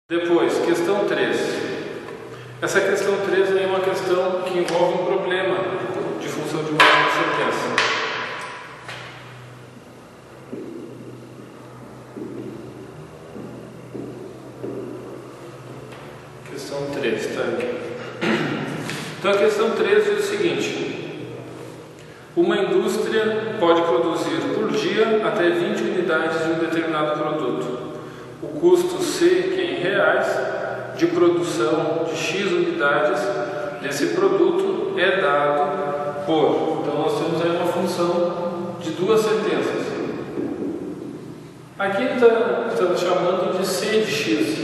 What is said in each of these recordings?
Depois, questão 3. Essa questão 3 é uma questão que envolve um problema de função de máxima sentença. Questão 3, tá aí. Então a questão 3 diz o seguinte: uma indústria pode produzir por dia até 20 unidades de um determinado produto. O custo C, que é em reais, de produção de X unidades desse produto é dado por... Então nós temos aí uma função de duas sentenças. Aqui ele está chamando de C de X,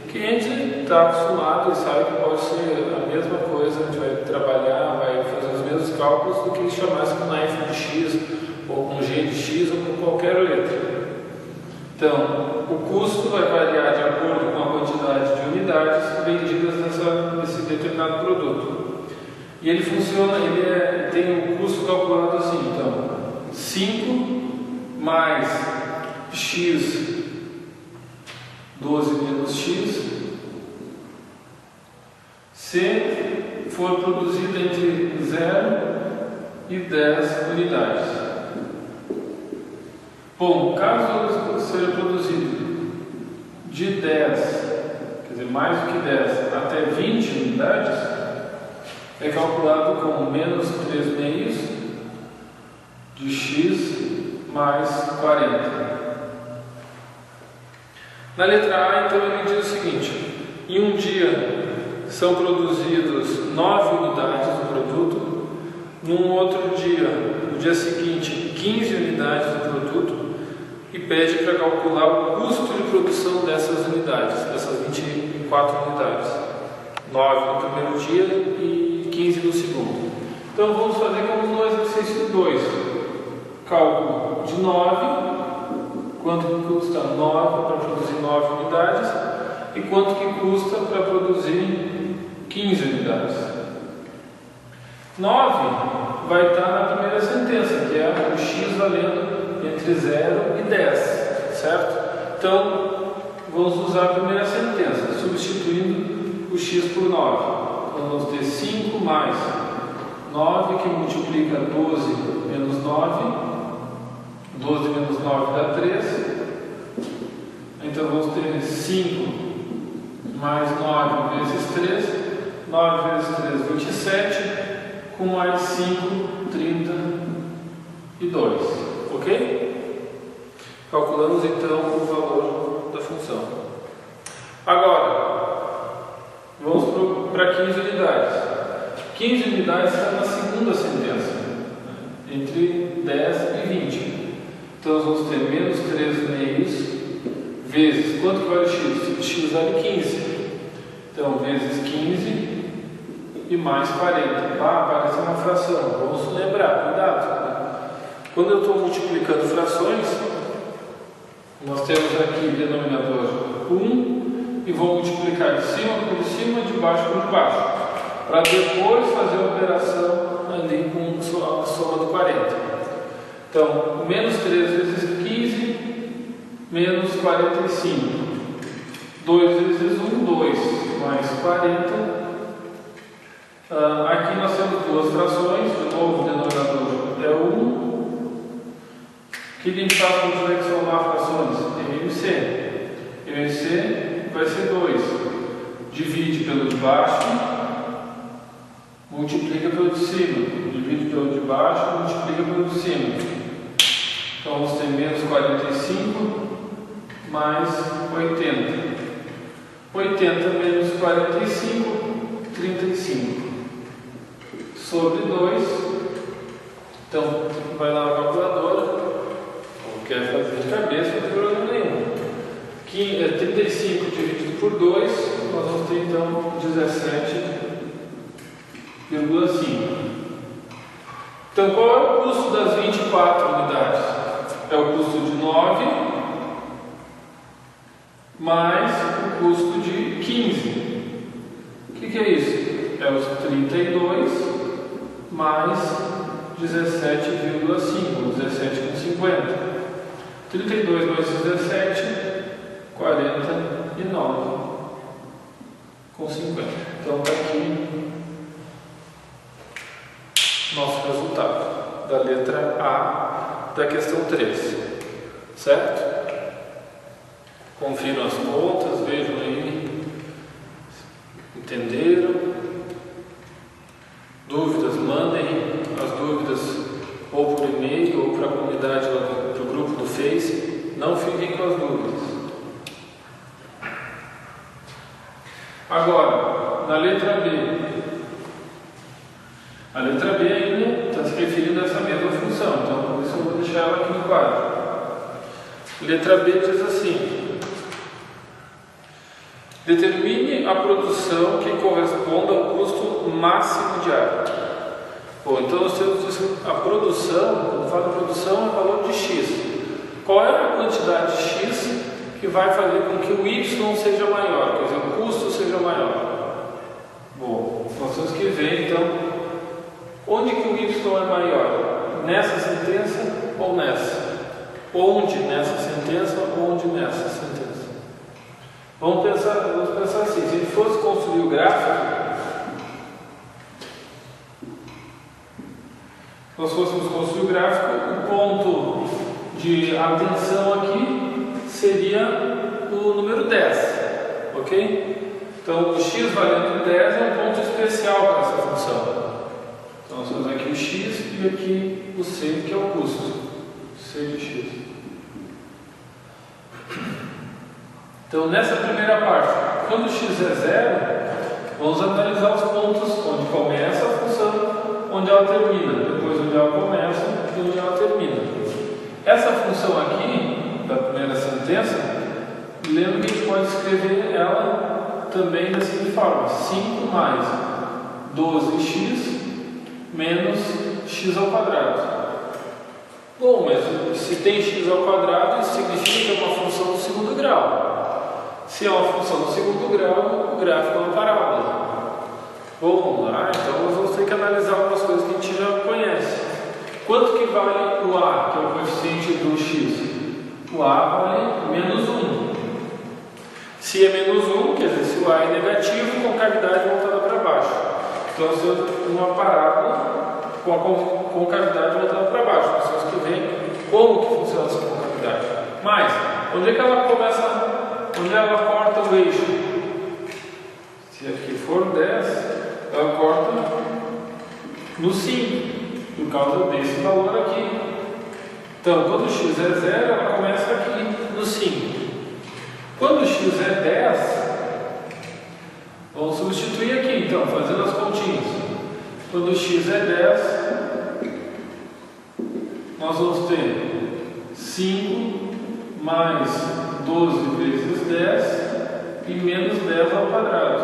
que a gente está acostumado e sabe que pode ser a mesma coisa, a gente vai trabalhar, vai fazer os mesmos cálculos do que ele chamasse com F de X, ou com G de X, ou com qualquer letra. Então, o custo vai variar de acordo com a quantidade de unidades vendidas nesse determinado produto. E ele funciona, ele tem o custo calculado assim, então, 5 mais X, 12 menos X, se for produzido entre 0 e 10 unidades. Bom, caso seja produzido de 10, quer dizer, mais do que 10, até 20 unidades, é calculado com menos 3 meios de X mais 40. Na letra A, então, ele diz o seguinte: em um dia são produzidos 9 unidades do produto, num outro dia, no dia seguinte, 15 unidades do produto, e pede para calcular o custo de produção dessas unidades, dessas 24 unidades. 9 no primeiro dia e 15 no segundo. Então vamos fazer como no exercício 2. Cálculo de 9, quanto que custa 9 para produzir 9 unidades, e quanto que custa para produzir 15 unidades. 9 vai estar na primeira sentença, que é o X valendo entre 0 e 10, certo? Então, vamos usar a primeira sentença, substituindo o X por 9. Então, vamos ter 5 mais 9, que multiplica 12 menos 9. 12 menos 9 dá 13. Então, vamos ter 5 mais 9 vezes 3. 9 vezes 3, 27. Com mais 5, 32. Ok? Calculamos então o valor da função. Agora, vamos para 15 unidades. 15 unidades está na segunda sentença, entre 10 e 20. Então, nós vamos ter menos 3 meios vezes, quanto que vale o X? O X vale 15. Então, vezes 15 e mais 40. Parece uma fração. Vamos lembrar, cuidado. Quando eu estou multiplicando frações, nós temos aqui o denominador 1 e vou multiplicar de cima por cima, de baixo por baixo, para depois fazer a operação ali com a soma do 40. Então, menos 3 vezes 15, menos 45. 2 vezes 1, 2, mais 40. Aqui nós temos duas frações, de novo o denominador é 1. O que a gente faz quando tiver que somar frações? MC. MC vai ser 2. Divide pelo de baixo, multiplica pelo de cima. Divide pelo de baixo, multiplica pelo de cima. Então vamos ter menos 45 mais 80. 80 menos 45, 35. Sobre 2. Então vai lá na calculadora. Quer fazer de cabeça, não tem problema nenhum. 35 dividido por 2, nós vamos ter então 17,5. Então, qual é o custo das 24 unidades? É o custo de 9 mais o custo de 15. O que é isso? É os 32 mais 17,5, 17,50. 32 mais 17, 49. com 50. Então está aqui nosso resultado da letra A da questão 3, certo? Confiram as contas, vejam aí, entenderam? Dúvidas, mandem as dúvidas ou por e-mail ou para a comunidade, para o grupo do Face. Não fiquem com as dúvidas. Agora, na letra B. A letra B ainda está se referindo a essa mesma função, então por isso eu vou deixar ela aqui no quadro. Letra B diz assim: determine a produção que corresponda ao custo máximo de área. Bom, então nós temos a produção, quando falo de produção, é valor de X. Qual é a quantidade X que vai fazer com que o Y seja maior, quer dizer, o custo seja maior? Bom, nós temos que ver então onde que o Y é maior, nessa sentença ou nessa? Onde nessa sentença ou onde nessa sentença? Vamos pensar assim, se a gente fosse construir o gráfico, nós fôssemos construir o gráfico, o ponto de atenção aqui seria o número 10, ok? Então o x valendo 10 é um ponto especial para essa função. Então nós temos aqui o x e aqui o c, que é o custo, c de x. Então nessa primeira parte, quando x é zero, vamos analisar os pontos onde começa a função, onde ela termina, depois onde ela começa e onde ela termina. Essa função aqui, da primeira sentença, lembra que a gente pode escrever ela também da seguinte forma: 5 mais 12x menos x ao quadrado. Bom, mas se tem x ao quadrado, isso significa que é uma função do segundo grau. Se é uma função do segundo grau, o gráfico é uma parábola. Vamos lá, então nós vamos ter que analisar algumas coisas que a gente já conhece. Quanto que vale o A, que é o coeficiente do x? O A vale menos 1. Se é menos 1, quer dizer, se o A é negativo, com concavidade voltada para baixo. Então nós temos uma parábola com a concavidade voltada para baixo. Nós temos que ver como que funciona essa concavidade. Mas, onde é que ela começa? Onde ela corta o eixo? Se aqui for 10, ela corta no 5, por causa desse valor aqui. Então, quando x é 0, ela começa aqui no 5. Quando x é 10, vamos substituir aqui, então, fazendo as continhas. Quando x é 10, nós vamos ter 5 mais 12 vezes 10 e menos 10 ao quadrado.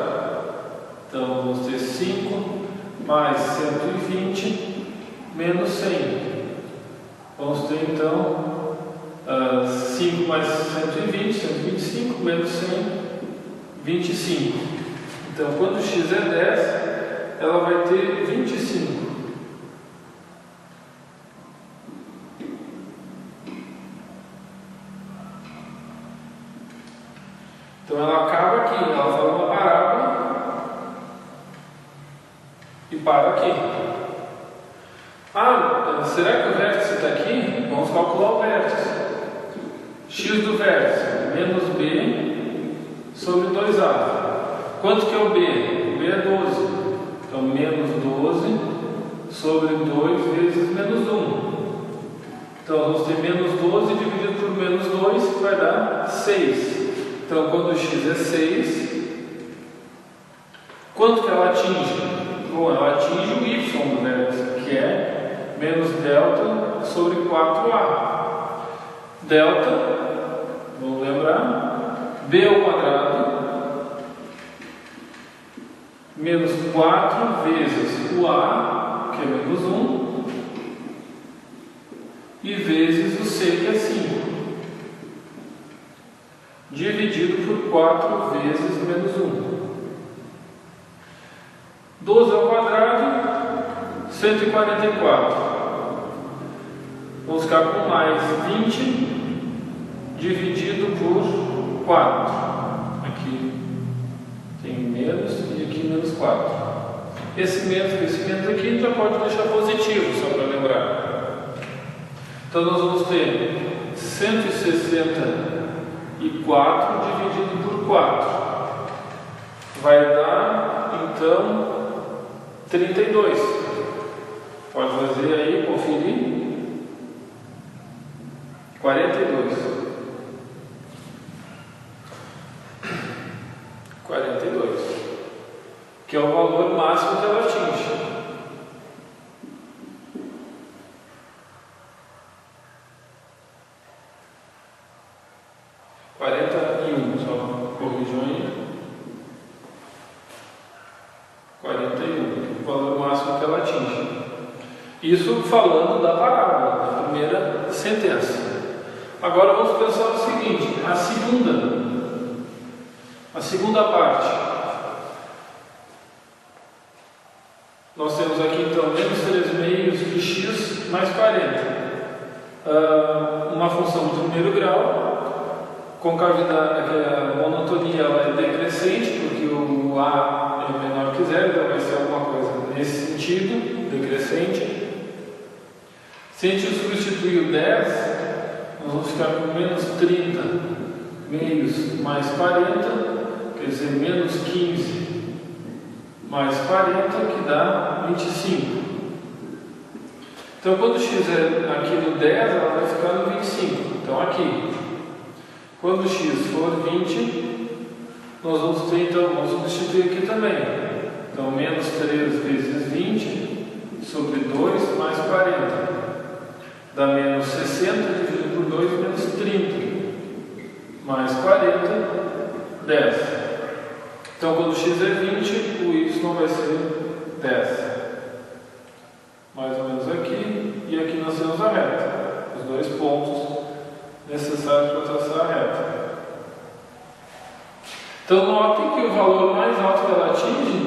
Então vamos ter 5 mais 120 menos 100. Vamos ter então 5 mais 120, 125 menos 100, 25. Então quando x é 10, ela vai ter 25. Então ela acaba aqui, ela faz uma parábola e para aqui. Ah, será que o vértice está aqui? Vamos calcular o vértice. X do vértice, menos B sobre 2A. Quanto que é o B? O B é 12. Então menos 12 sobre 2 vezes menos 1. Então vamos ter menos 12 dividido por menos 2, que vai dar 6. Então, quando x é 6, quanto que ela atinge? Bom, ela atinge o y do vértice, que é menos delta sobre 4a. Delta, vamos lembrar, b ao quadrado, menos 4 vezes o a, que é menos 1, e vezes o c, que é 5. Dividido por 4 vezes menos 1. 12 ao quadrado, 144. Vamos ficar com mais 20 dividido por 4. Aqui tem menos e aqui menos 4. Esse menos aqui a gente já pode deixar positivo, só para lembrar. Então nós vamos ter 164 dividido por 4. Vai dar, então, 32. Pode fazer aí, conferir. 42. 42. Que é o valor máximo que ela atinge. Só corrijam aí. 41, o valor máximo que ela atinge. Isso falando da parábola, da primeira sentença. Agora vamos pensar o seguinte, a segunda parte. Nós temos aqui então menos 3 meios de x mais 40. Uma função de primeiro grau. Concavidade, a monotonia ela é decrescente, porque o A é menor que zero, então vai ser alguma coisa nesse sentido, decrescente. Se a gente substituir o 10, nós vamos ficar com menos 30 meios mais 40, quer dizer, menos 15 mais 40, que dá 25. Então, quando x é aqui no 10, ela vai ficar no 25. Então, aqui. Quando x for 20, nós vamos ter, então, vamos substituir aqui também. Então, menos 3 vezes 20 sobre 2 mais 40. Dá menos 60 dividido por 2, menos 30. Mais 40, 10. Então, quando x é 20, o y vai ser 10. Mais ou menos aqui. E aqui nós temos a reta. Os dois pontos necessários para traçar a reta. Então, notem que o valor mais alto que ela atinge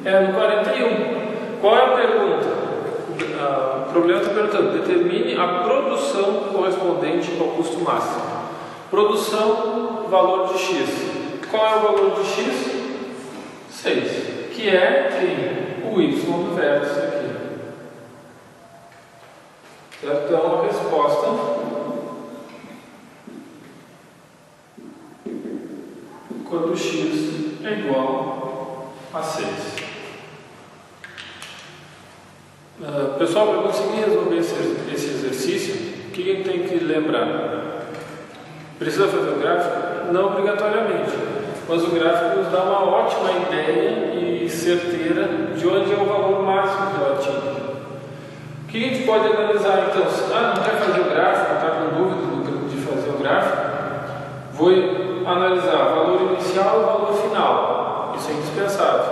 é no 41. Qual é a pergunta? O problema está perguntando: determine a produção correspondente ao custo máximo. Produção, valor de x. Qual é o valor de x? 6. Que é quem? O y do vértice aqui. Certo? Então, a resposta quando x é igual a 6. Pessoal, para conseguir resolver esse exercício, o que a gente tem que lembrar? Precisa fazer o gráfico? Não obrigatoriamente, mas o gráfico nos dá uma ótima ideia e certeira de onde é o valor máximo que ela atinge. O que a gente pode analisar então? Se não quer fazer o gráfico, está com dúvida de fazer o gráfico, vou analisar o valor inicial e o valor final. Isso é indispensável,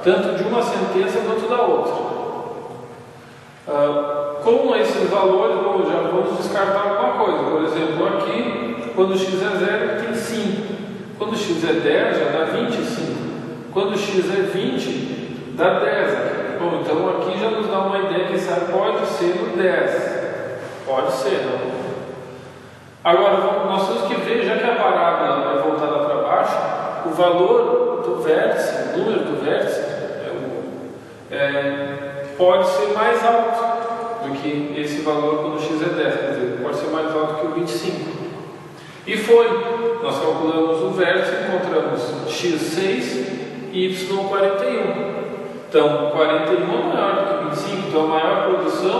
tanto de uma sentença quanto da outra. Com esses valores, já vamos descartar alguma coisa. Por exemplo, aqui, quando x é 0, ele tem 5. Quando x é 10, já dá 25. Quando x é 20, dá 10. Bom, então aqui já nos dá uma ideia que isso pode ser no 10. Pode ser, não? Agora, nós temos que ver, já que a parábola é voltada para baixo, o valor do vértice, o número do vértice, pode ser mais alto do que esse valor quando x é 10, quer dizer, pode ser mais alto que o 25. E foi. Nós calculamos o vértice, encontramos x6 e y41. Então, 41 é maior do que 25, então a maior produção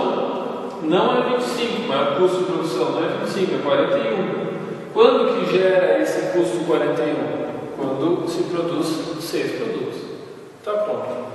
não é 25, o maior custo de produção não é 25, é 41. Quando que gera esse custo 41? Quando se produz 6 produtos. Está pronto.